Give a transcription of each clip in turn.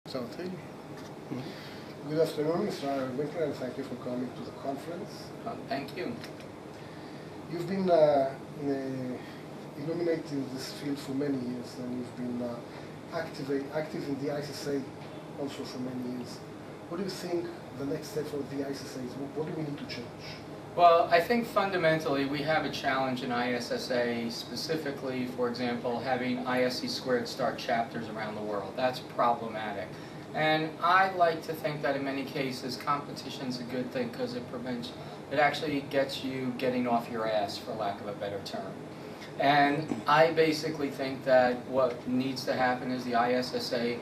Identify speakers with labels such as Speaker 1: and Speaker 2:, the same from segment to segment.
Speaker 1: Something. Good afternoon, Mr. Ira Winkler, and thank you for coming to the conference.
Speaker 2: Thank you.
Speaker 1: You've been illuminating this field for many years, and you've been active in the ISSA also for many years. What do you think the next step for the ISSA is? What do we need to change?
Speaker 2: Well, I think fundamentally we have a challenge in ISSA, specifically, for example, having ISC squared start chapters around the world. That's problematic. And I like to think that in many cases competition's a good thing because it actually gets you getting off your ass, for lack of a better term. And I basically think that what needs to happen is the ISSA,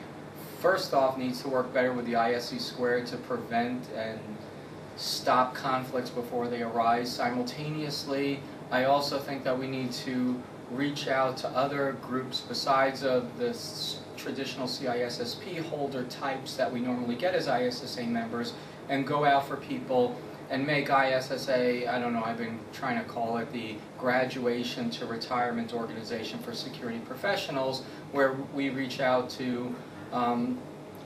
Speaker 2: first off, needs to work better with the ISC squared to prevent and stop conflicts before they arise. Simultaneously, I also think that we need to reach out to other groups besides of the traditional CISSP holder types that we normally get as ISSA members, and go out for people and make ISSA, I don't know, I've been trying to call it the graduation to retirement organization for security professionals, where we reach out to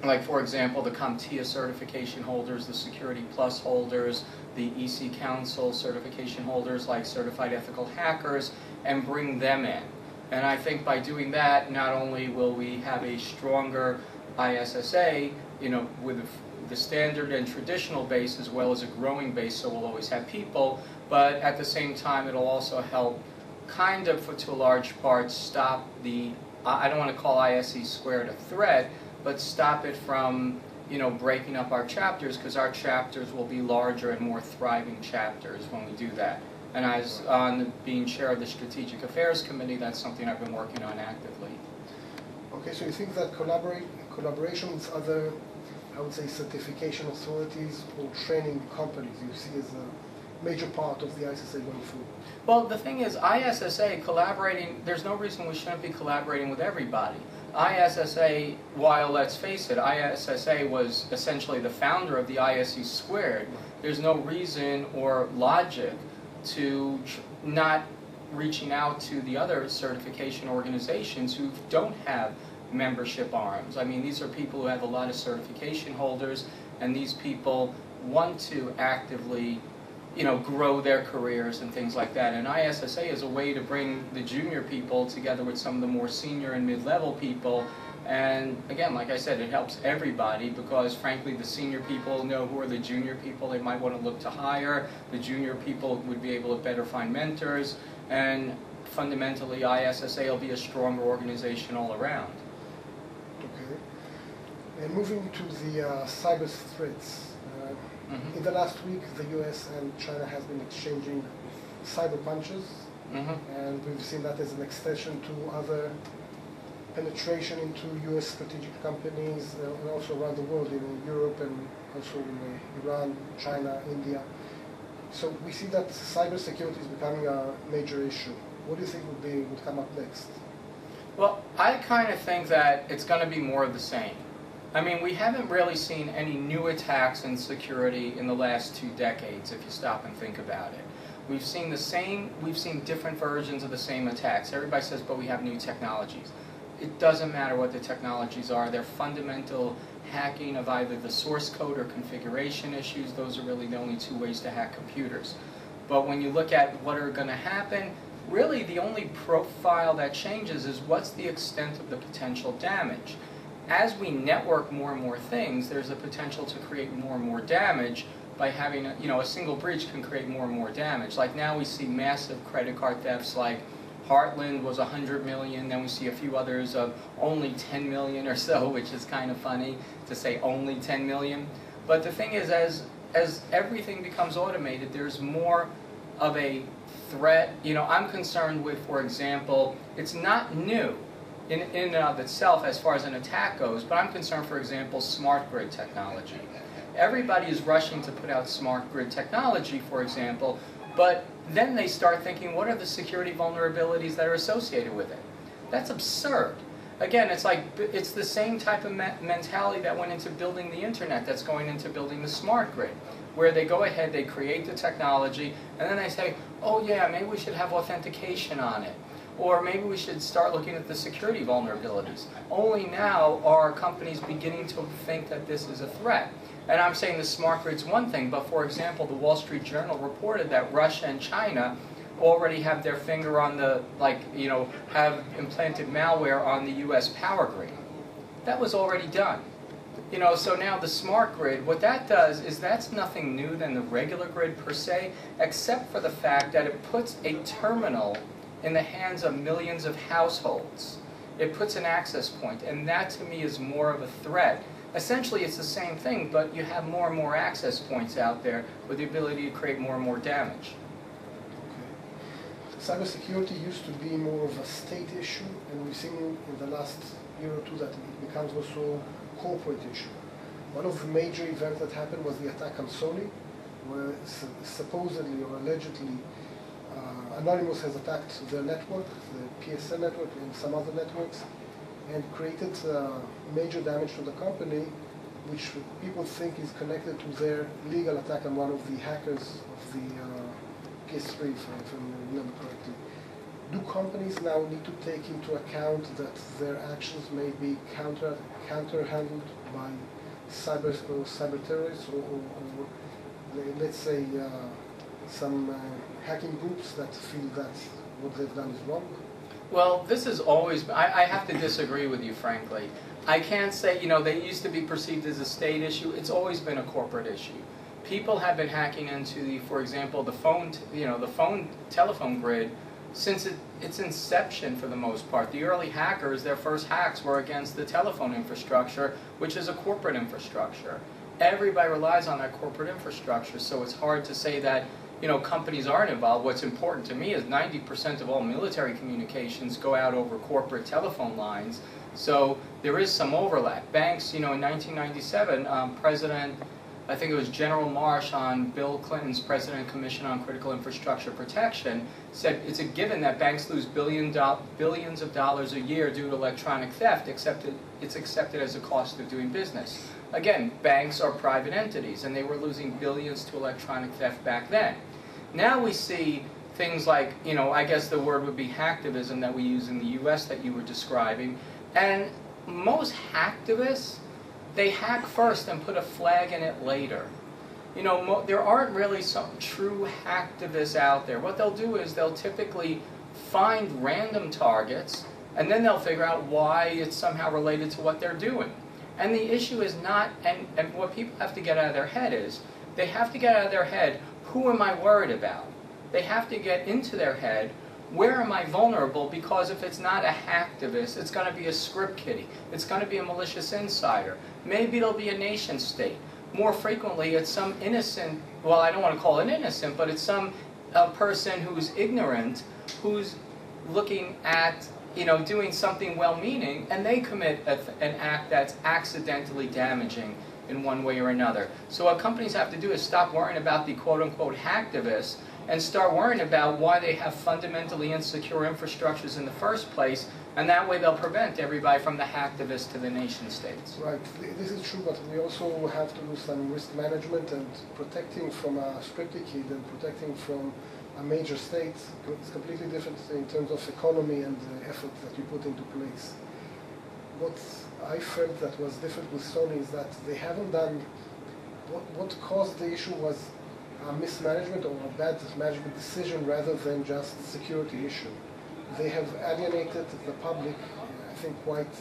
Speaker 2: like, for example, the CompTIA certification holders, the Security Plus holders, the EC Council certification holders, like Certified Ethical Hackers, and bring them in. And I think by doing that, not only will we have a stronger ISSA, with the standard and traditional base as well as a growing base, so we'll always have people, but at the same time, it'll also help kind of, to a large part, stop the, I don't want to call ISC squared a threat, but stop it from, breaking up our chapters, because our chapters will be larger and more thriving chapters when we do that. And as on being chair of the Strategic Affairs Committee, that's something I've been working on actively.
Speaker 1: Okay, so you think that collaboration with other, I would say, certification authorities or training companies you see as a major part of the ISSA going forward?
Speaker 2: Well, the thing is, ISSA collaborating, there's no reason we shouldn't be collaborating with everybody. ISSA, while let's face it, ISSA was essentially the founder of the ISC squared, there's no reason or logic to not reaching out to the other certification organizations who don't have membership arms. I mean, these are people who have a lot of certification holders, and these people want to actively grow their careers and things like that. And ISSA is a way to bring the junior people together with some of the more senior and mid-level people. And again, like I said, it helps everybody because, frankly, the senior people know who are the junior people they might want to look to hire. The junior people would be able to better find mentors. And fundamentally, ISSA will be a stronger organization all around.
Speaker 1: Okay. And moving to the cyber threats. In the last week, the US and China has been exchanging cyber punches, and we've seen that as an extension to other penetration into US strategic companies and also around the world, in Europe and also in Iran, China, India. So we see that cybersecurity is becoming a major issue. What do you think would come up next?
Speaker 2: Well, I kind of think that it's going to be more of the same. I mean, we haven't really seen any new attacks in security in the last 2 decades, if you stop and think about it. We've seen different versions of the same attacks. Everybody says, but we have new technologies. It doesn't matter what the technologies are. They're fundamental hacking of either the source code or configuration issues. Those are really the only 2 ways to hack computers. But when you look at what are going to happen, really the only profile that changes is what's the extent of the potential damage. As we network more and more things, there's a potential to create more and more damage by having, a single breach can create more and more damage. Like now we see massive credit card thefts, like Heartland was 100 million, then we see a few others of only 10 million or so, which is kind of funny to say only 10 million. But the thing is, as everything becomes automated, there's more of a threat. I'm concerned with, for example, it's not new in and of itself as far as an attack goes, but I'm concerned, for example, smart grid technology. Everybody is rushing to put out smart grid technology, for example, but then they start thinking, what are the security vulnerabilities that are associated with it? That's absurd. Again, it's the same type of mentality that went into building the internet that's going into building the smart grid, where they go ahead, they create the technology, and then they say, oh yeah, maybe we should have authentication on it. Or maybe we should start looking at the security vulnerabilities. Only now are companies beginning to think that this is a threat. And I'm saying the smart grid's one thing, but for example, the Wall Street Journal reported that Russia and China already have their finger on the, have implanted malware on the US power grid. That was already done. So now the smart grid, what that does is that's nothing new than the regular grid per se, except for the fact that it puts a terminal in the hands of millions of households. It puts an access point, and that to me is more of a threat. Essentially it's the same thing, but you have more and more access points out there with the ability to create more and more damage.
Speaker 1: Cybersecurity used to be more of a state issue, and we've seen in the last year or two that it becomes also a corporate issue. One of the major events that happened was the attack on Sony, where supposedly or allegedly Anonymous has attacked their network, the PSN network and some other networks, and created major damage to the company, which people think is connected to their legal attack on one of the hackers of the PS3, if I remember correctly. Do companies now need to take into account that their actions may be counter-handled by cyber terrorists or let's say some hacking groups that feel that what they've done is wrong?
Speaker 2: Well, this is always, I have to disagree with you, frankly. I can't say, they used to be perceived as a state issue. It's always been a corporate issue. People have been hacking into for example, the telephone grid since its inception for the most part. The early hackers, their first hacks were against the telephone infrastructure, which is a corporate infrastructure. Everybody relies on that corporate infrastructure, so it's hard to say that companies aren't involved. What's important to me is 90% of all military communications go out over corporate telephone lines, so there is some overlap. Banks, in 1997, I think it was General Marsh on Bill Clinton's President Commission on Critical Infrastructure Protection, said it's a given that banks lose billions of dollars a year due to electronic theft, except it's accepted as a cost of doing business. Again, banks are private entities, and they were losing billions to electronic theft back then. Now we see things like, I guess the word would be hacktivism that we use in the US that you were describing, and most hacktivists, they hack first and put a flag in it later. There aren't really some true hacktivists out there. What they'll do is they'll typically find random targets, and then they'll figure out why it's somehow related to what they're doing. And the issue is not, and what people have to get out of their head is, they have to get out of their head, who am I worried about? They have to get into their head, where am I vulnerable? Because if it's not a hacktivist, it's going to be a script kiddie. It's going to be a malicious insider. Maybe it'll be a nation state. More frequently, it's some innocent, well, I don't want to call it innocent, but it's some person who's ignorant, who's looking at, doing something well-meaning, and they commit an act that's accidentally damaging in one way or another. So what companies have to do is stop worrying about the quote-unquote hacktivists and start worrying about why they have fundamentally insecure infrastructures in the first place, and that way they'll prevent everybody from the hacktivists to the nation states.
Speaker 1: Right, this is true, but we also have to do some risk management, and protecting from a scripted kid and protecting from a major state is completely different in terms of economy and the effort that you put into place. What I felt that was different with Sony is that they haven't done, what caused the issue was a mismanagement or a bad management decision rather than just a security issue. They have alienated the public, I think, quite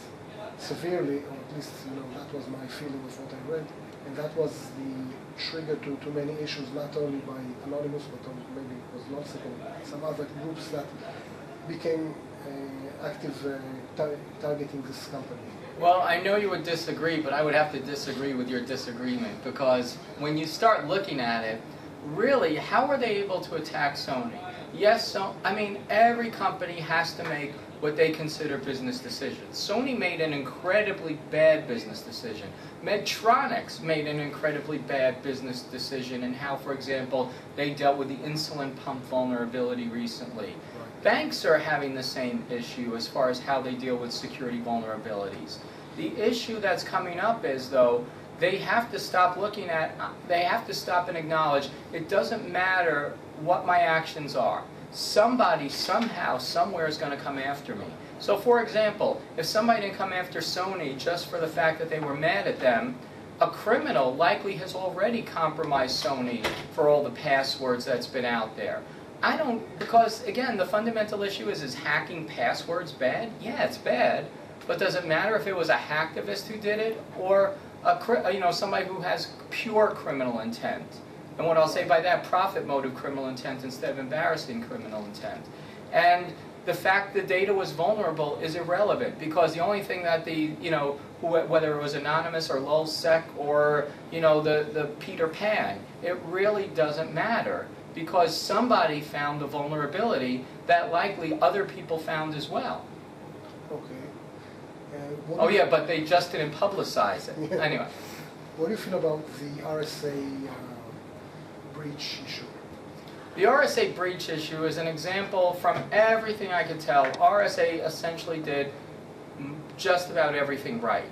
Speaker 1: severely, or at least that was my feeling of what I read, and that was the trigger to many issues, not only by Anonymous, but maybe it was not some other groups that became active targeting this company.
Speaker 2: Well, I know you would disagree, but I would have to disagree with your disagreement, because when you start looking at it, really, how are they able to attack Sony? Yes, every company has to make what they consider business decisions. Sony made an incredibly bad business decision. Medtronic made an incredibly bad business decision in how, for example, they dealt with the insulin pump vulnerability recently. Banks are having the same issue as far as how they deal with security vulnerabilities. The issue that's coming up is, though, they have to stop they have to stop and acknowledge it doesn't matter what my actions are. somebody, somehow, somewhere is going to come after me. So for example, if somebody didn't come after Sony just for the fact that they were mad at them, a criminal likely has already compromised Sony for all the passwords that's been out there. I don't, because again, the fundamental issue is hacking passwords bad? Yeah, it's bad, but does it matter if it was a hacktivist who did it or somebody who has pure criminal intent? And what I'll say by that, profit motive criminal intent instead of embarrassing criminal intent. And the fact the data was vulnerable is irrelevant, because the only thing that whether it was anonymous or lulzsec or the Peter Pan, it really doesn't matter, because somebody found the vulnerability that likely other people found as well.
Speaker 1: Okay.
Speaker 2: Oh yeah, but they just didn't publicize it.
Speaker 1: Yeah.
Speaker 2: Anyway.
Speaker 1: What do you feel about the RSA breach issue?
Speaker 2: The RSA breach issue is an example. From everything I could tell, RSA essentially did just about everything right.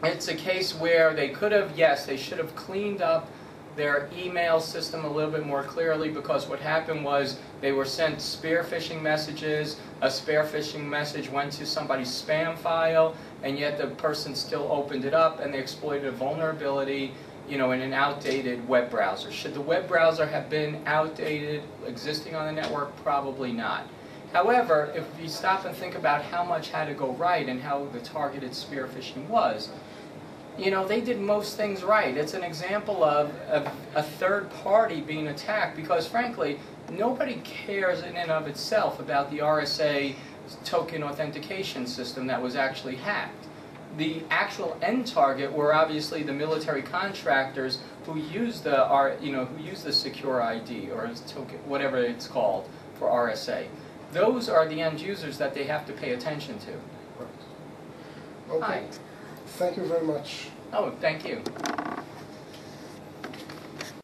Speaker 2: It's a case where they could have, yes, they should have cleaned up their email system a little bit more clearly, because what happened was they were sent spear phishing messages. A spear phishing message went to somebody's spam file, and yet the person still opened it up, and they exploited a vulnerability in an outdated web browser. Should the web browser have been outdated, existing on the network? Probably not. However, if you stop and think about how much had to go right and how the targeted spear phishing was, they did most things right. It's an example of a third party being attacked, because frankly, nobody cares in and of itself about the RSA token authentication system that was actually hacked. The actual end target were obviously the military contractors who use the secure ID or token, whatever it's called, for RSA. Those are the end users that they have to pay attention to.
Speaker 1: Right. Okay.
Speaker 2: Hi.
Speaker 1: Thank you very much.
Speaker 2: Oh, thank you.